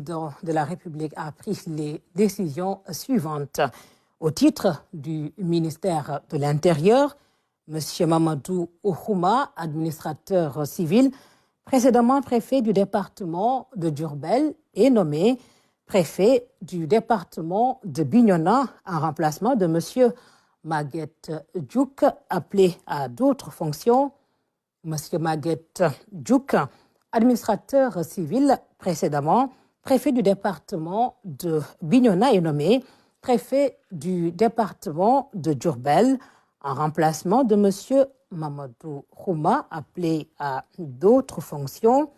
de la République a pris les décisions suivantes. Au titre du ministère de l'Intérieur, M. Mamadou Ouhouma, administrateur civil, précédemment préfet du département de Diourbel, est nommé préfet du département de Bignona en remplacement de M. Maguette Diouk, appelé à d'autres fonctions. M. Maguette Diouk, administrateur civil précédemment, préfet du département de Bignona est nommé préfet du département de Diourbel en remplacement de M. Mamadou Ouhouma, appelé à d'autres fonctions.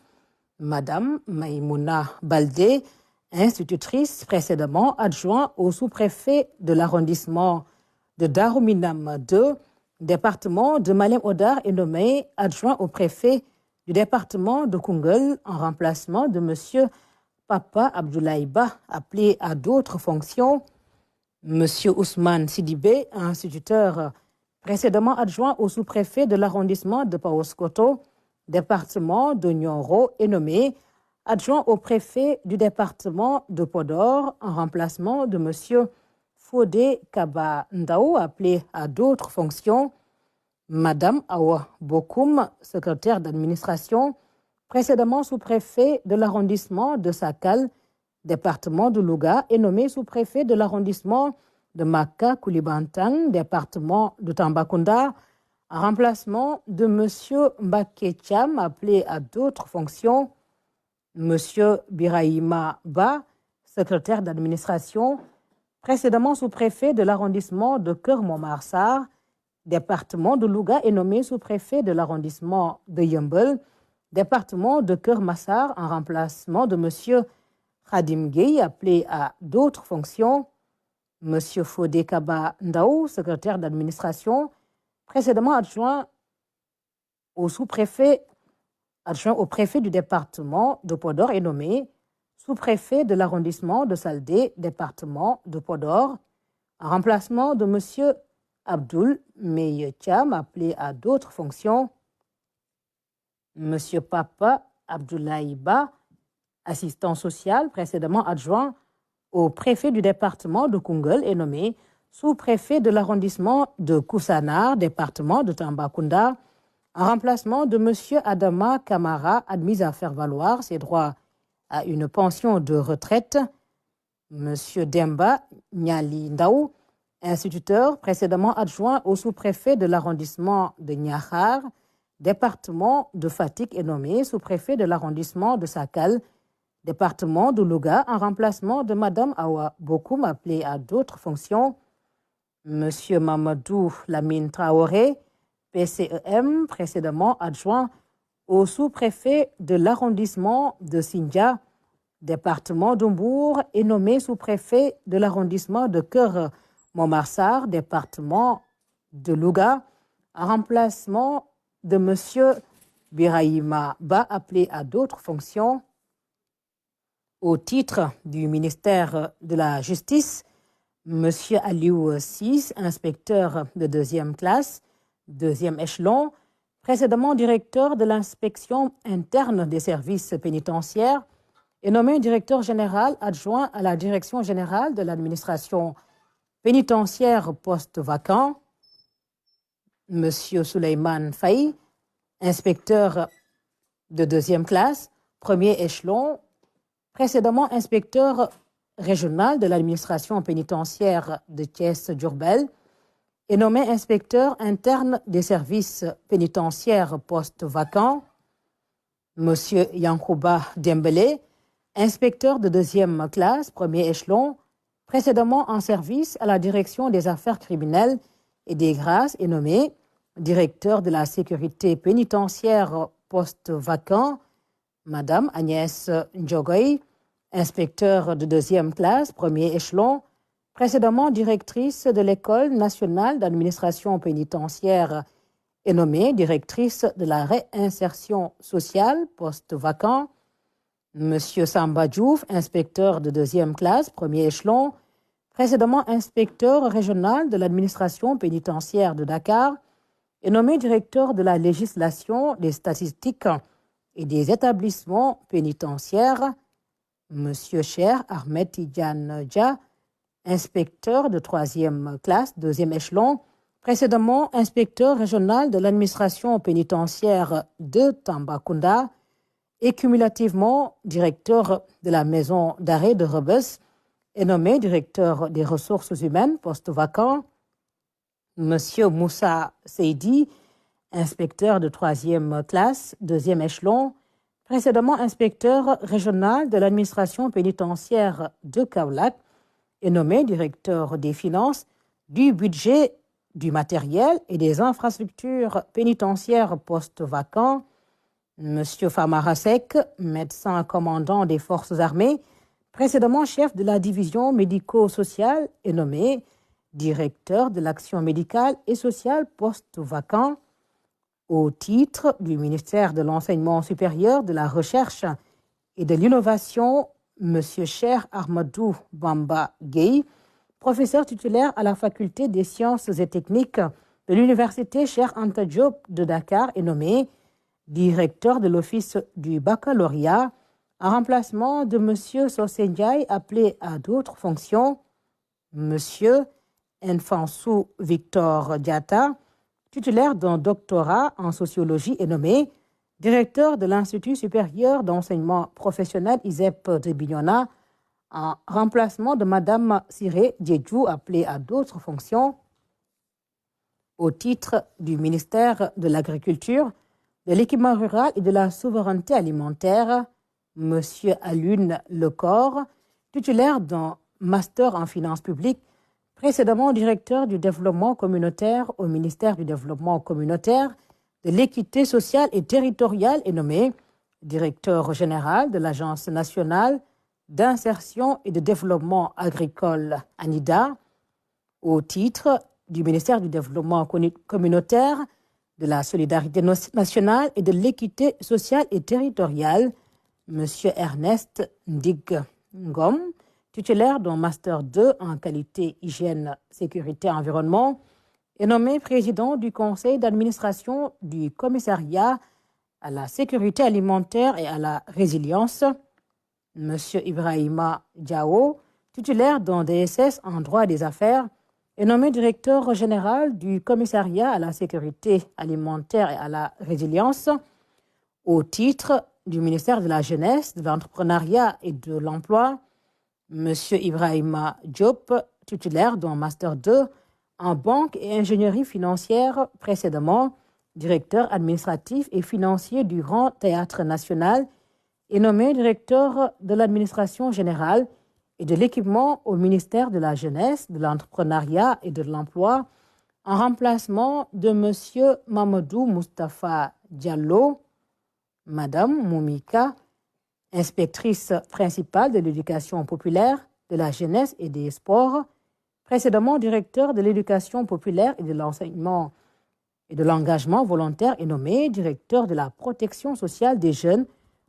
Mme Maïmouna Baldé, institutrice précédemment adjoint au sous-préfet de l'arrondissement de Daruminam 2, département de Malem Hodar, est nommé adjoint au préfet du département de Koungheul en remplacement de M. Papa Abdoulaye Ba, appelé à d'autres fonctions. M. Ousmane Sidibé, instituteur précédemment adjoint au sous-préfet de l'arrondissement de Paoskoto, département de Nyoro, est nommé adjoint au préfet du département de Podor en remplacement de M. Fodé Kaba Ndao, appelé à d'autres fonctions. Mme Awa Bokoum, secrétaire d'administration, précédemment sous-préfet de l'arrondissement de Sakal, département de Louga, est nommée sous-préfet de l'arrondissement de Maka Koulibantang, département de Tambacounda, en remplacement de M. Mbake Cham, appelé à d'autres fonctions. M. Birahima Ba, secrétaire d'administration, précédemment sous-préfet de l'arrondissement de Keur-Montmarsar, département de Louga, est nommé sous-préfet de l'arrondissement de Yeumbeul, département de Keur-Massar, en remplacement de M. Khadim Gueye, appelé à d'autres fonctions. M. Fodé Kaba Ndao, secrétaire d'administration, précédemment adjoint au sous-préfet, adjoint au préfet du département de Podor, est nommé sous-préfet de l'arrondissement de Saldé, département de Podor, en remplacement de M. Abdoul Meye Cham, appelé à d'autres fonctions. M. Papa Abdoulaye Ba, assistant social, précédemment adjoint au préfet du département de Koungheul, est nommé sous-préfet de l'arrondissement de Koussanar, département de Tambacounda, en remplacement de M. Adama Kamara, admis à faire valoir ses droits à une pension de retraite. M. Demba Nyali Ndao, instituteur, précédemment adjoint au sous-préfet de l'arrondissement de Niakhar, département de Fatick, est nommé sous-préfet de l'arrondissement de Sakal, département de Louga, en remplacement de Mme Awa Bokoum, appelée à d'autres fonctions. M. Mamadou Lamine Traoré, PCEM, précédemment adjoint au sous-préfet de l'arrondissement de Sindia, département d'Umbour, est nommé sous-préfet de l'arrondissement de Keur-Montmarsar, département de Louga, en remplacement de M. Birahima Ba, appelé à d'autres fonctions. Au titre du ministère de la Justice, M. Aliou Sis, inspecteur de deuxième classe, deuxième échelon, précédemment directeur de l'inspection interne des services pénitentiaires, est nommé directeur général adjoint à la direction générale de l'administration pénitentiaire poste vacant. M. Souleymane Faye, inspecteur de deuxième classe, premier échelon, précédemment inspecteur régional de l'administration pénitentiaire de Thiès-Diourbel, est nommé inspecteur interne des services pénitentiaires poste vacant. M. Yankouba Dembélé, inspecteur de deuxième classe, premier échelon, précédemment en service à la direction des affaires criminelles et des grâces, est nommé directeur de la sécurité pénitentiaire poste vacant. Madame Agnès Ndjogoy, inspecteur de deuxième classe, premier échelon, précédemment directrice de l'École nationale d'administration pénitentiaire, est nommée directrice de la réinsertion sociale, poste vacant. Monsieur Samba Diouf, inspecteur de deuxième classe, premier échelon, précédemment inspecteur régional de l'administration pénitentiaire de Dakar, est nommé directeur de la législation, des statistiques et des établissements pénitentiaires. M. Cher Ahmed Tidjane Dia, inspecteur de 3e classe, 2e échelon, précédemment inspecteur régional de l'administration pénitentiaire de Tambacounda et cumulativement directeur de la maison d'arrêt de Rebeuss, est nommé directeur des ressources humaines, poste vacant. M. Moussa Seydi, inspecteur de 3e classe, 2e échelon, précédemment inspecteur régional de l'administration pénitentiaire de Kaolack, est nommé directeur des finances, du budget, du matériel et des infrastructures pénitentiaires poste vacant. M. Famara Seck, médecin commandant des forces armées, précédemment chef de la division médico-sociale, est nommé directeur de l'action médicale et sociale poste vacant. Au titre du ministère de l'Enseignement supérieur, de la Recherche et de l'Innovation, M. Cher Ahmadou Bamba Gueye, professeur titulaire à la faculté des sciences et techniques de l'université Cheikh Anta Diop de Dakar, est nommé directeur de l'office du baccalauréat en remplacement de M. Sosé Ndiaye, appelé à d'autres fonctions. M. Nfansou Victor Diatta, titulaire d'un doctorat en sociologie, est nommé directeur de l'Institut supérieur d'enseignement professionnel ISEP de Bignona en remplacement de Mme Siré Diédjou, appelée à d'autres fonctions. Au titre du ministère de l'Agriculture, de l'équipement rural et de la souveraineté alimentaire, M. Alun Lecor, titulaire d'un master en finances publiques, précédemment directeur du développement communautaire au ministère du développement communautaire, de l'équité sociale et territoriale, est nommé directeur général de l'Agence nationale d'insertion et de développement agricole ANIDA, au titre du ministère du développement communautaire, de la solidarité nationale et de l'équité sociale et territoriale, M. Ernest Ndig Ngom, titulaire d'un Master 2 en qualité, hygiène, sécurité, environnement, est nommé président du conseil d'administration du commissariat à la sécurité alimentaire et à la résilience. M. Ibrahima Diao, titulaire d'un DSS en droit des affaires, est nommé directeur général du commissariat à la sécurité alimentaire et à la résilience au titre du ministère de la Jeunesse, de l'Entrepreneuriat et de l'Emploi. M. Ibrahima Diop, titulaire d'un Master 2 en banque et ingénierie financière, précédemment directeur administratif et financier du Grand Théâtre national, est nommé directeur de l'administration générale et de l'équipement au ministère de la Jeunesse, de l'Entrepreneuriat et de l'Emploi, en remplacement de M. Mamadou Moustapha Diallo. Mme Moumika, inspectrice principale de l'éducation populaire, de la jeunesse et des sports, précédemment directeur de l'éducation populaire et de l'enseignement et de l'engagement volontaire, est nommé directeur de la protection sociale des jeunes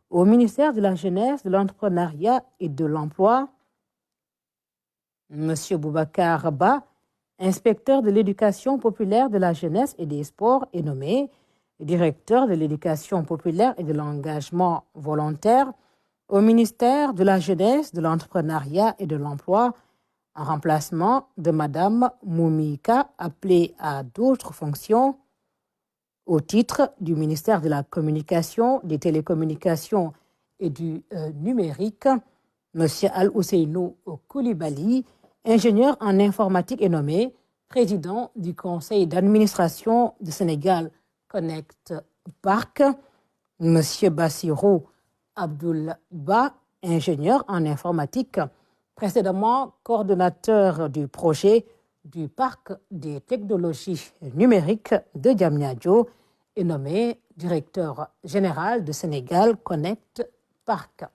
au ministère de la Jeunesse, de l'Entrepreneuriat et de l'Emploi. M. Boubacar Ba, inspecteur de l'éducation populaire, de la jeunesse et des sports, est nommé directeur de l'éducation populaire et de l'engagement volontaire au ministère de la Jeunesse, de l'Entrepreneuriat et de l'Emploi, en remplacement de Mme Moumika, appelée à d'autres fonctions au titre du ministère de la Communication, des Télécommunications et du Numérique. M. Al-Ousseinou Koulibaly, ingénieur en informatique, est nommé président du conseil d'administration de Sénégal Connect Park. M. Bassirou Abdoul Ba, ingénieur en informatique, précédemment coordonnateur du projet du parc des technologies numériques de Diamniadio, est nommé directeur général de Sénégal Connect Park.